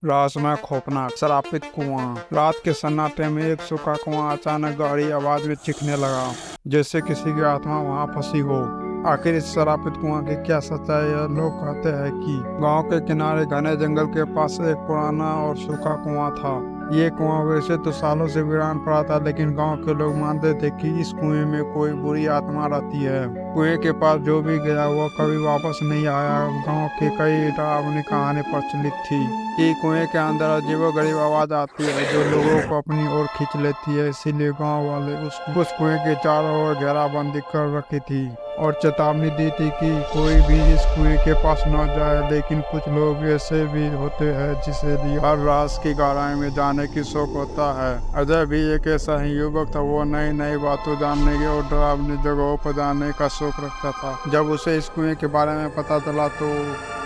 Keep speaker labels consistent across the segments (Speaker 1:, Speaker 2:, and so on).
Speaker 1: रात में खौफनाक श्रापित कुआं। रात के सन्नाटे में एक सूखा कुआं अचानक गहरी आवाज में चीखने लगा, जैसे किसी की आत्मा वहां फंसी हो। आखिर इस श्रापित कुआं की क्या सच्चाई है? लोग कहते हैं कि गांव के किनारे घने जंगल के पास एक पुराना और सूखा कुआं था। ये कुआं वैसे तो सालों से वीरान पड़ा था, लेकिन गांव के लोग मानते थे कि इस कुएं में कोई बुरी आत्मा रहती है। कुएं के पास जो भी गया वह कभी वापस नहीं आया। गांव की कई डरावनी कहानी प्रचलित थी कि कुएं के अंदर अजीबोगरीब आवाज आती है जो लोगों को अपनी ओर खींच लेती है। इसीलिए गांव वाले उस कुएं के चारों ओर घेराबंदी कर रखी थी और चेतावनी दी थी कि कोई भी इस कुएं के पास न जाए। लेकिन कुछ लोग ऐसे भी होते हैं जिसे हर राज की गहराई में जाने की शौक होता है। अजय भी एक ऐसा ही युवक था। वो नई नई बातों जानने की और डरावनी जगहों पर जाने का शौक रखता था। जब उसे इस कुएं के बारे में पता चला तो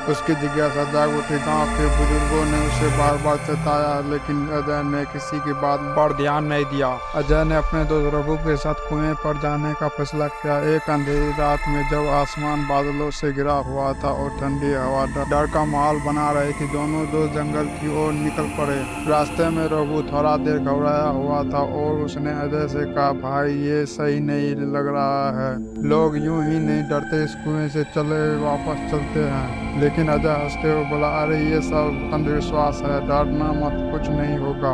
Speaker 1: उसकी जिज्ञासा जाग उठी। गांव के बुजुर्गों ने उसे बार बार चेताया, लेकिन अजय ने किसी की बात पर ध्यान नहीं दिया। अजय ने अपने दोस्त रघु के साथ कुएं पर जाने का फैसला किया। एक अंधेरी रात में जब आसमान बादलों से घिरा हुआ था और ठंडी हवा डर का माहौल बना रही थी, दोनों दोस्त जंगल की ओर निकल पड़े। रास्ते में रघु थोड़ा देर घबराया हुआ था और उसने अजय से कहा, भाई ये सही नहीं लग रहा है। लोग यूं ही नहीं डरते, इस कुएं से चले वापस चलते हैं। लेकिन अजय हंसते हुए बोला, अरे ये सब अंधविश्वास है, डरना मत, कुछ नहीं होगा।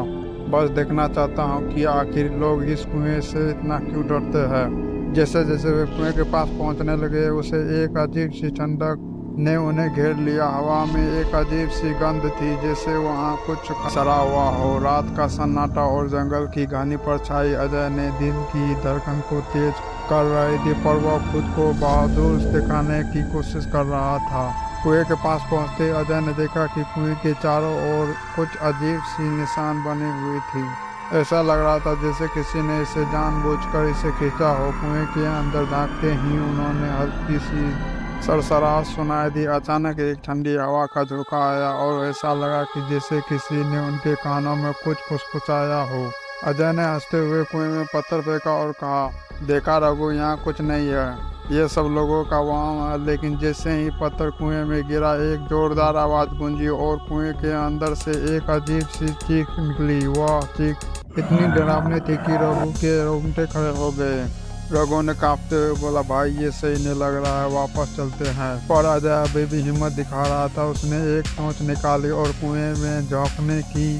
Speaker 1: बस देखना चाहता हूँ कि आखिर लोग इस कुएं से इतना क्यों डरते हैं। जैसे जैसे वे कुएं के पास पहुंचने लगे, उसे एक अजीब सी ठंडक ने उन्हें घेर लिया। हवा में एक अजीब सी गंध थी, जैसे वहां कुछ सड़ा हुआ हो। रात का सन्नाटा और जंगल की घनी परछाई अजय ने दिल की धड़कन को तेज कर रही थी, पर वह खुद को बहादुर दिखाने की कोशिश कर रहा था। कुएं के पास पहुंचते अजय ने देखा कि कुएं के चारों ओर कुछ अजीब सी निशान बनी हुई थी। ऐसा लग रहा था जैसे किसी ने इसे जानबूझकर इसे खींचा हो। कुएं के अंदर झांकते ही उन्होंने हल्की सी सरसराहट सुनाई दी। अचानक एक ठंडी हवा का झोंका आया और ऐसा लगा कि जैसे किसी ने उनके कानों में कुछ फुसफुसाया हो। अजय ने हंसते हुए कुएं में पत्थर फेंका और कहा, देखा रघु, यहाँ कुछ नहीं है, ये सब लोगों का वहम है। लेकिन जैसे ही पत्थर कुएं में गिरा, एक जोरदार आवाज गूंजी और कुएं के अंदर से एक अजीब सी चीख निकली। वह चीख इतनी डरावनी थी कि रघु के रोंगटे खड़े हो गए। रघु ने कांपते हुए बोला, भाई ये सही नहीं लग रहा है, वापस चलते हैं। पर अजय अभी भी हिम्मत दिखा रहा था। उसने एक टॉर्च निकाली और कुएं में झांकने की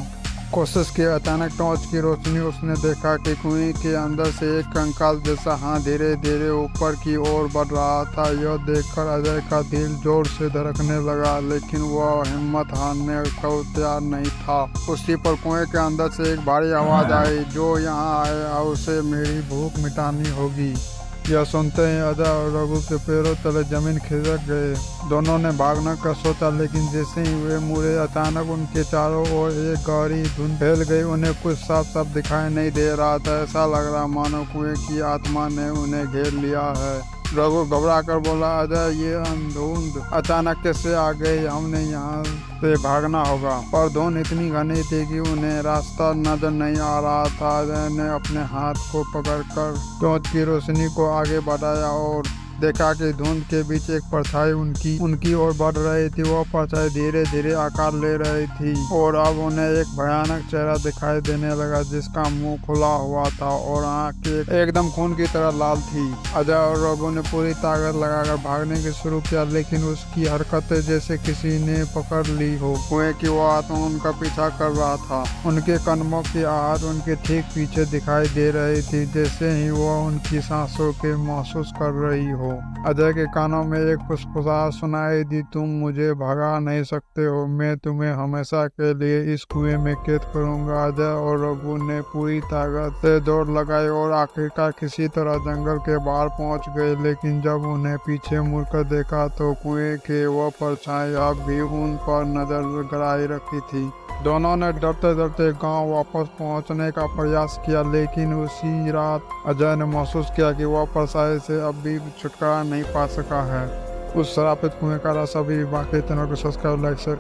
Speaker 1: कोशिश की। अचानक टॉर्च की रोशनी उसने देखा कि कुएं के अंदर से एक कंकाल जैसा हाथ धीरे धीरे ऊपर की ओर बढ़ रहा था। यह देखकर अजय का दिल जोर से धड़कने लगा, लेकिन वह हिम्मत हारने को तैयार नहीं था। उसी पर कुएं के अंदर से एक भारी आवाज आई, जो यहाँ आया उसे मेरी भूख मिटानी होगी। यह सुनते ही अजय और रघु के पैरों तले जमीन खिसक गए। दोनों ने भागने का सोचा, लेकिन जैसे ही वे मुड़े, अचानक उनके चारों ओर एक गहरी धुंध फैल गई। उन्हें कुछ साफ साफ दिखाई नहीं दे रहा था। ऐसा लग रहा मानो कुएं की आत्मा ने उन्हें घेर लिया है। रघु घबरा कर बोला, अजय ये धुंध अचानक कैसे आ गई? हमने यहाँ से भागना होगा। पर धुंध इतनी घनी थी कि उन्हें रास्ता नजर नहीं आ रहा था। अजय ने अपने हाथ को पकड़कर टॉर्च की रोशनी को आगे बढ़ाया और देखा कि धुंध के बीच एक परछाई उनकी ओर बढ़ रही थी। वह परछाई धीरे धीरे आकार ले रही थी और अब उन्हें एक भयानक चेहरा दिखाई देने लगा, जिसका मुंह खुला हुआ था और आंखें एकदम खून की तरह लाल थी। अजय और रघु ने पूरी ताकत लगाकर भागने की शुरू किया, लेकिन उसकी हरकतें जैसे किसी ने पकड़ ली हो। कुएं की वो आत्मा उनका पीछा कर रहा था। उनके कदमों की आहट उनके ठीक पीछे दिखाई दे रही थी, जैसे ही वह उनकी सांसों के महसूस कर रही हो। अजय के कानों में एक फुसफुसाहट सुनाई दी, तुम मुझे भगा नहीं सकते हो, मैं तुम्हें हमेशा के लिए इस कुएं में कैद करूंगा। अजय और रघु ने पूरी ताकत से दौड़ लगाई और आखिरकार किसी तरह जंगल के बाहर पहुंच गए। लेकिन जब उन्हें पीछे मुड़कर देखा तो कुएं के वह परछाई अब भी उन पर नजर गड़ाई रखी थी। दोनों ने डरते डरते गांव वापस पहुंचने का प्रयास किया, लेकिन उसी रात अजय ने महसूस किया कि वह परछाई से अब भी छुटकारा नहीं पा सका है। उस श्रापित कुएं का रहस्य अभी बाकी। चैनल को सब्सक्राइब, लाइक, शेयर